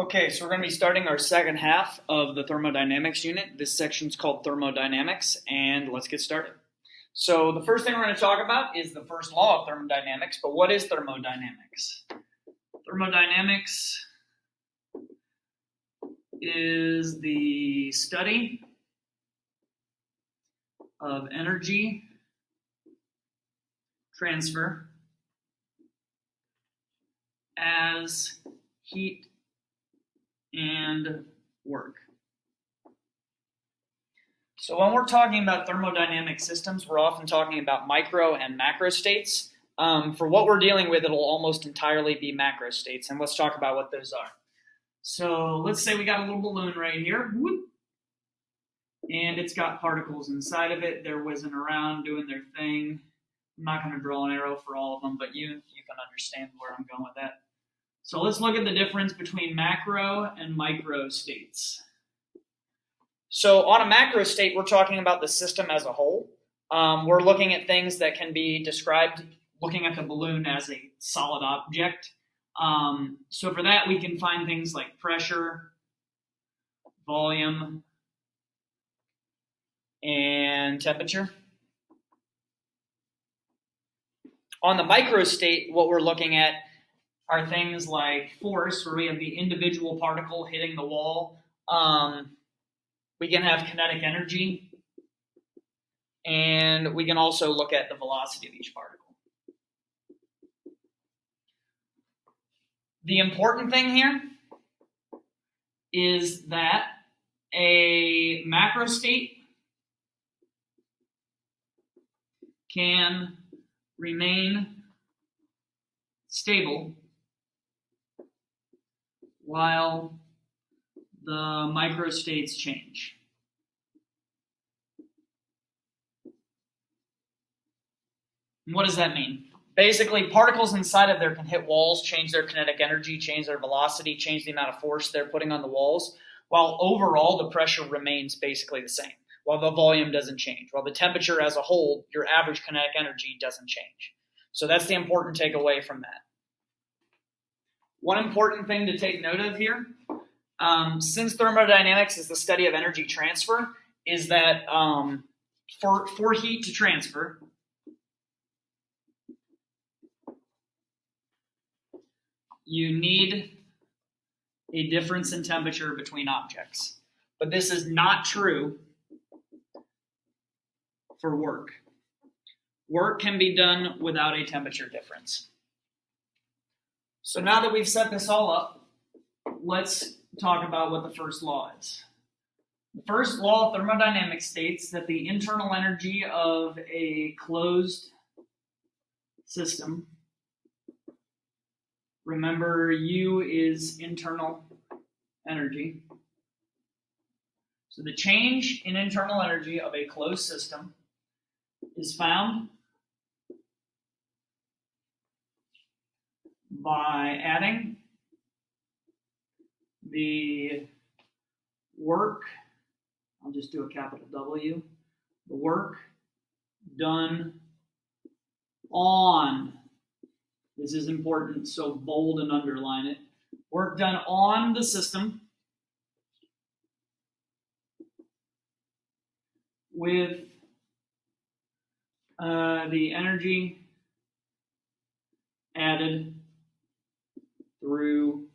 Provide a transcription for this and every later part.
Okay, so we're going to be starting our second half of the thermodynamics unit. This section's called thermodynamics, and let's get started. So the first thing we're going to talk about is the first law of thermodynamics, but what is thermodynamics? Thermodynamics is the study of energy transfer as heat and work. So when we're talking about thermodynamic systems, we're often talking about micro and macro states. For what we're dealing with, it'll almost entirely be macro states, and let's talk about what those are. So let's say we got a little balloon right here, and it's got particles inside of it. They're whizzing around, doing their thing. I'm not going to draw an arrow for all of them, but you can understand where I'm going with that. So let's look at the difference between macro and micro states. So on a macro state, we're talking about the system as a whole. We're looking at things that can be described looking at the balloon as a solid object. So for that, we can find things like pressure, volume, and temperature. On the micro state, what we're looking at are things like force, where we have the individual particle hitting the wall. We can have kinetic energy, and we can also look at the velocity of each particle. The important thing here is that a macro state can remain stable while the microstates change. And what does that mean? Basically, particles inside of there can hit walls, change their kinetic energy, change their velocity, change the amount of force they're putting on the walls, while overall the pressure remains basically the same, while the volume doesn't change, while the temperature as a whole, your average kinetic energy doesn't change. So that's the important takeaway from that. One important thing to take note of here, since thermodynamics is the study of energy transfer, is that for heat to transfer, you need a difference in temperature between objects. But this is not true for work. Work can be done without a temperature difference. So now that we've set this all up, let's talk about what the first law is. The first law of thermodynamics states that the internal energy of a closed system, remember U is internal energy, so the change in internal energy of a closed system is found by adding the work, I'll just do a capital W, the work done on, this is important, so bold and underline it, work done on the system with the energy added through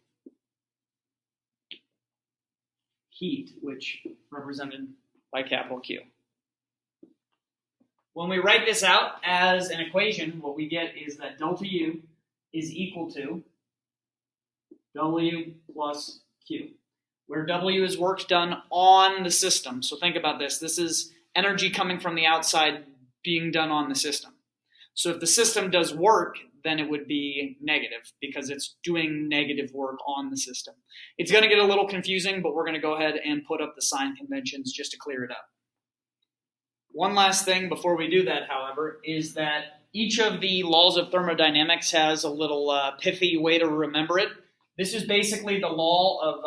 heat, which represented by capital Q. When we write this out as an equation, what we get is that delta U is equal to W plus Q, where W is work done on the system. So think about this. This is energy coming from the outside being done on the system. So if the system does work, then it would be negative because it's doing negative work on the system. It's going to get a little confusing, but we're going to go ahead and put up the sign conventions just to clear it up. One last thing before we do that, however, is that each of the laws of thermodynamics has a little pithy way to remember it. This is basically the law of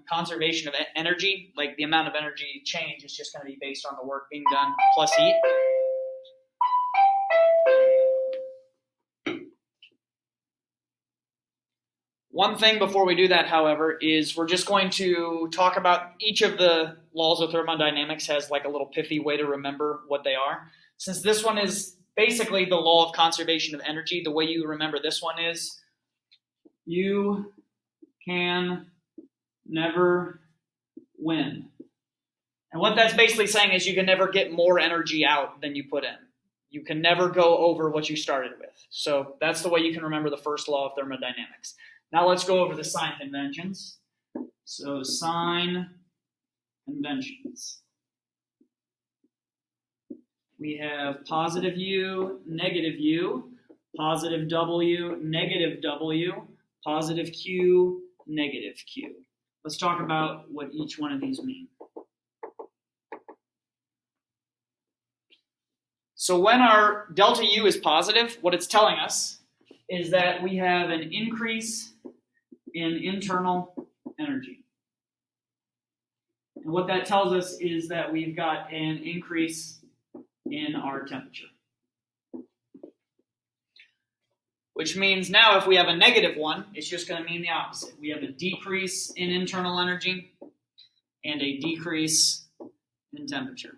conservation of energy. Like the amount of energy change is just going to be based on the work being done plus heat. One thing before we do that, however, is we're just going to talk about each of the laws of thermodynamics has like a little pithy way to remember what they are. Since this one is basically the law of conservation of energy, the way you remember this one is you can never win. And what that's basically saying is you can never get more energy out than you put in. You can never go over what you started with. So that's the way you can remember the first law of thermodynamics. Now let's go over the sign conventions. So sign conventions. We have positive U, negative U, positive W, negative W, positive Q, negative Q. Let's talk about what each one of these mean. So when our delta U is positive, what it's telling us is that we have an increase in internal energy. And what that tells us is that we've got an increase in our temperature. Which means now if we have a negative one, it's just going to mean the opposite. We have a decrease in internal energy and a decrease in temperature.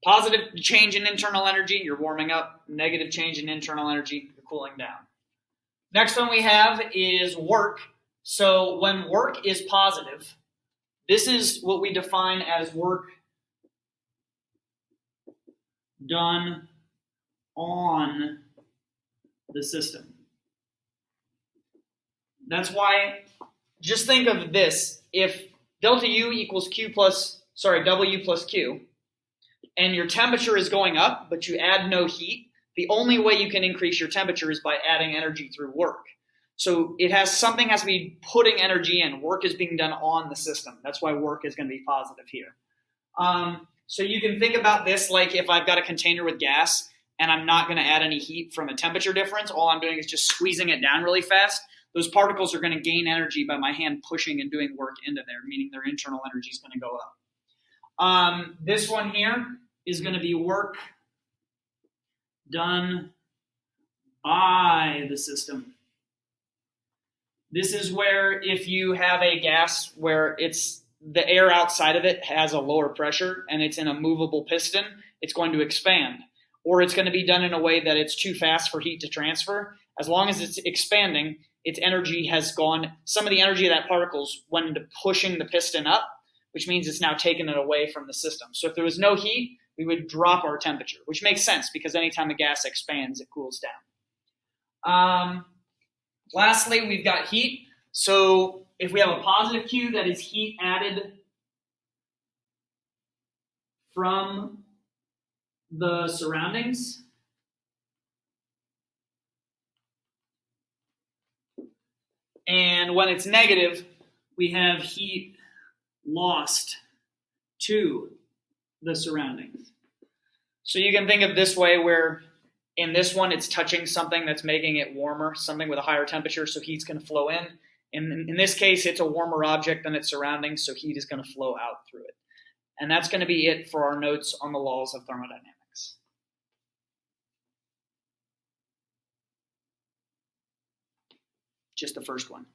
Positive change in internal energy, you're warming up. Negative change in internal energy, you're cooling down. Next one we have is work. So when work is positive, this is what we define as work done on the system. That's why, just think of this. If delta U equals W plus Q, and your temperature is going up, but you add no heat, the only way you can increase your temperature is by adding energy through work. So something has to be putting energy in. Work is being done on the system. That's why work is going to be positive here. So you can think about this like if I've got a container with gas and I'm not going to add any heat from a temperature difference, all I'm doing is just squeezing it down really fast. Those particles are going to gain energy by my hand pushing and doing work into there, meaning their internal energy is going to go up. This one here is going to be work done by the system. This is where if you have a gas where the air outside of it has a lower pressure and it's in a movable piston, it's going to expand. Or it's going to be done in a way that it's too fast for heat to transfer. As long as it's expanding, its energy has gone, some of the energy of that particles went into pushing the piston up, which means it's now taken it away from the system. So if there was no heat, we would drop our temperature, which makes sense because anytime a gas expands, it cools down. Lastly, we've got heat. So if we have a positive Q, that is heat added from the surroundings. And when it's negative, we have heat lost to the surroundings. So you can think of this way where in this one, it's touching something that's making it warmer, something with a higher temperature, so heat's going to flow in. In this case, it's a warmer object than its surroundings, so heat is going to flow out through it. And that's going to be it for our notes on the laws of thermodynamics. Just the first one.